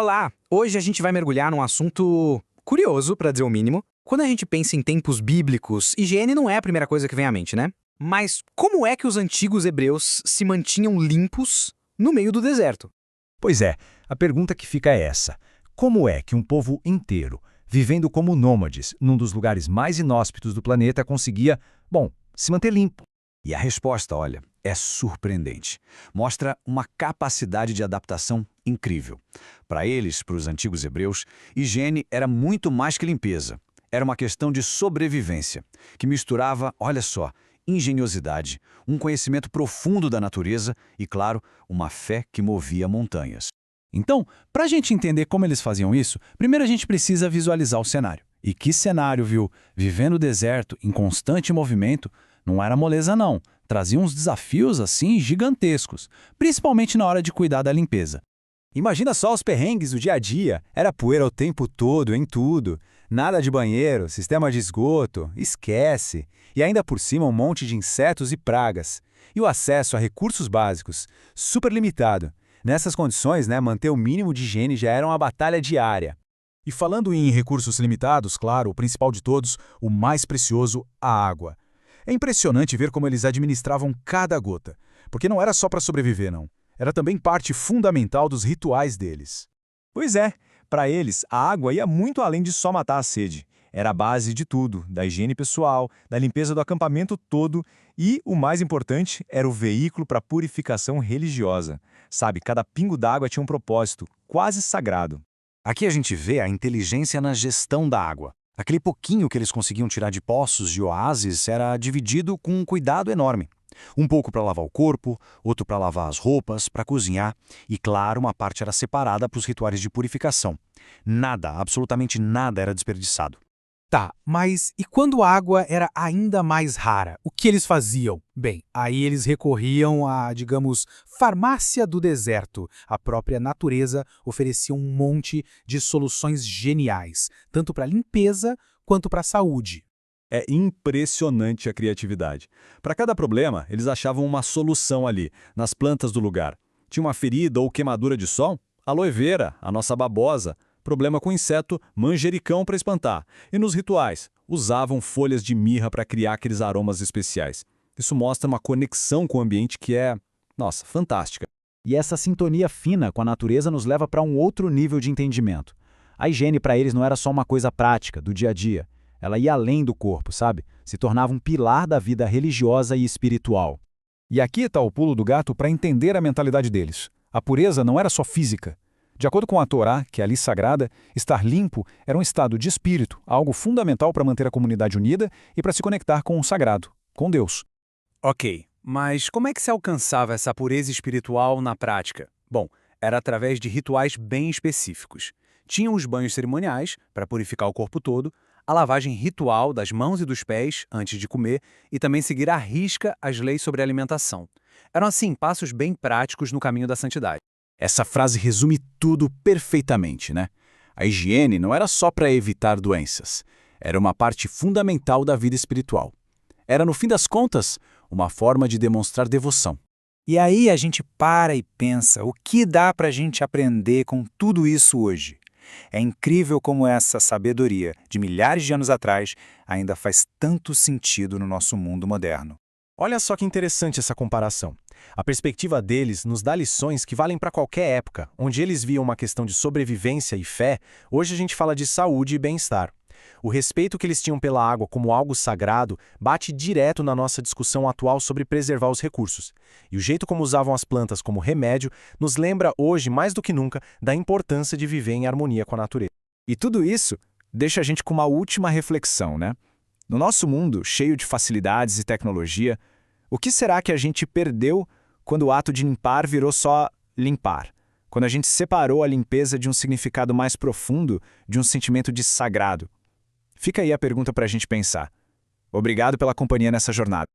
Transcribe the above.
Olá! Hoje a gente vai mergulhar num assunto curioso, pra dizer o mínimo. Quando a gente pensa em tempos bíblicos, higiene não é a primeira coisa que vem à mente, né? Mas como é que os antigos hebreus se mantinham limpos no meio do deserto? Pois é, a pergunta que fica é essa: como é que um povo inteiro, vivendo como nômades num dos lugares mais inóspitos do planeta, conseguia, se manter limpo? E a resposta, olha, é surpreendente. Mostra uma capacidade de adaptação incrível. Para eles, para os antigos hebreus, higiene era muito mais que limpeza. Era uma questão de sobrevivência, que misturava, olha só, engenhosidade, um conhecimento profundo da natureza e, claro, uma fé que movia montanhas. Então, para a gente entender como eles faziam isso, primeiro a gente precisa visualizar o cenário. E que cenário, viu? Vivendo no deserto, em constante movimento, não era moleza não. Trazia uns desafios assim gigantescos, principalmente na hora de cuidar da limpeza. Imagina só os perrengues do dia a dia. Era poeira o tempo todo, em tudo. Nada de banheiro, sistema de esgoto, esquece. E ainda por cima um monte de insetos e pragas. E o acesso a recursos básicos, super limitado. Nessas condições, manter o mínimo de higiene já era uma batalha diária. E falando em recursos limitados, claro, o principal de todos, o mais precioso, a água. É impressionante ver como eles administravam cada gota, porque não era só para sobreviver, não. Era também parte fundamental dos rituais deles. Pois é, para eles, a água ia muito além de só matar a sede. Era a base de tudo, da higiene pessoal, da limpeza do acampamento todo e, o mais importante, era o veículo para a purificação religiosa. Sabe, cada pingo d'água tinha um propósito, quase sagrado. Aqui a gente vê a inteligência na gestão da água. Aquele pouquinho que eles conseguiam tirar de poços e oásis era dividido com um cuidado enorme. Um pouco para lavar o corpo, outro para lavar as roupas, para cozinhar e, claro, uma parte era separada para os rituais de purificação. Nada, absolutamente nada era desperdiçado. Tá, mas e quando a água era ainda mais rara? O que eles faziam? Bem, aí eles recorriam à, digamos, farmácia do deserto. A própria natureza oferecia um monte de soluções geniais, tanto para limpeza quanto para a saúde. É impressionante a criatividade. Para cada problema, eles achavam uma solução ali, nas plantas do lugar. Tinha uma ferida ou queimadura de sol? Aloe vera, a nossa babosa. Problema com inseto, manjericão para espantar. E nos rituais, usavam folhas de mirra para criar aqueles aromas especiais. Isso mostra uma conexão com o ambiente que é, fantástica. E essa sintonia fina com a natureza nos leva para um outro nível de entendimento. A higiene para eles não era só uma coisa prática, do dia a dia. Ela ia além do corpo, sabe? Se tornava um pilar da vida religiosa e espiritual. E aqui está o pulo do gato para entender a mentalidade deles. A pureza não era só física. De acordo com a Torá, que é a lei sagrada, estar limpo era um estado de espírito, algo fundamental para manter a comunidade unida e para se conectar com o sagrado, com Deus. Ok, mas como é que se alcançava essa pureza espiritual na prática? Bom, era através de rituais bem específicos. Tinham os banhos cerimoniais, para purificar o corpo todo, a lavagem ritual das mãos e dos pés antes de comer e também seguir à risca as leis sobre alimentação. Eram, assim, passos bem práticos no caminho da santidade. Essa frase resume tudo perfeitamente, né? A higiene não era só para evitar doenças. Era uma parte fundamental da vida espiritual. Era, no fim das contas, uma forma de demonstrar devoção. E aí a gente para e pensa, o que dá para a gente aprender com tudo isso hoje? É incrível como essa sabedoria de milhares de anos atrás ainda faz tanto sentido no nosso mundo moderno. Olha só que interessante essa comparação. A perspectiva deles nos dá lições que valem para qualquer época. Onde eles viam uma questão de sobrevivência e fé, hoje a gente fala de saúde e bem-estar. O respeito que eles tinham pela água como algo sagrado bate direto na nossa discussão atual sobre preservar os recursos. E o jeito como usavam as plantas como remédio nos lembra hoje, mais do que nunca, da importância de viver em harmonia com a natureza. E tudo isso deixa a gente com uma última reflexão, né? No nosso mundo, cheio de facilidades e tecnologia, o que será que a gente perdeu quando o ato de limpar virou só limpar? Quando a gente separou a limpeza de um significado mais profundo, de um sentimento de sagrado? Fica aí a pergunta para a gente pensar. Obrigado pela companhia nessa jornada.